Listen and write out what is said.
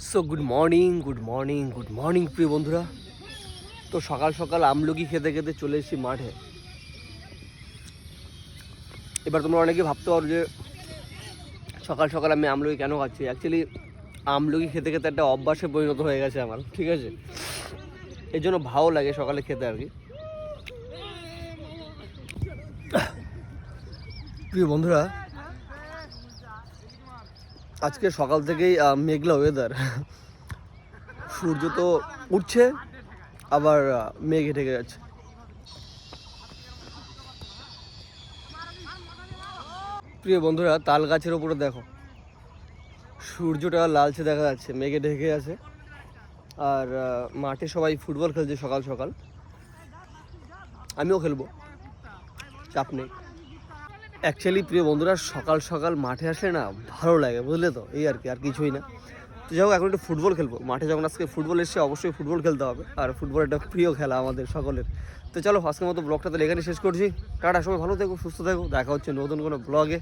So good morning good morning good morning প্রিয় বন্ধুরা। তো সকাল সকাল আমলকি খেতে খেতে চলে এসেছি মাঠে। এবার তোমরা অনেকে ভাবতে পারো যে সকাল সকাল আমি আমলকি কেন খাচ্ছি। অ্যাকচুয়ালি আমলকি খেতে খেতে একটা অভ্যাসে পরিণত হয়ে গেছে আমার, ঠিক আছে। এই জন্য ভালো লাগে সকালে খেতে আর কি। প্রিয় বন্ধুরা, আজকে সকাল থেকেই মেঘলা ওয়েদার। সূর্য তো উঠছে, আবার মেঘে ঢেকে যাচ্ছে। প্রিয় বন্ধুরা, তাল গাছের ওপরে দেখো, সূর্যটা লালচে দেখা যাচ্ছে, মেঘে ঢেকে আছে। আর মাঠে সবাই ফুটবল খেলছে সকাল সকাল, আমিও খেলবো, চাপ নেই। অ্যাকচুয়ালি প্রিয় বন্ধুরা, সকাল সকাল মাঠে আসলে না ভালো লাগে, বুঝলে তো, এই আর কি, আর কিছুই না। তো যাই হোক, এখন একটু ফুটবল খেলবো মাঠে। যখন আজকে ফুটবল এসছে, অবশ্যই ফুটবল খেলতে হবে, আর ফুটবল একটা প্রিয় খেলা আমাদের সকলের। তো চলো, আজকের মতো ব্লগটা তাহলে এখানে শেষ করছি। টাটা, সবাই ভালো থেকো, সুস্থ থেকো, দেখা হচ্ছে নতুন কোনো ব্লগে।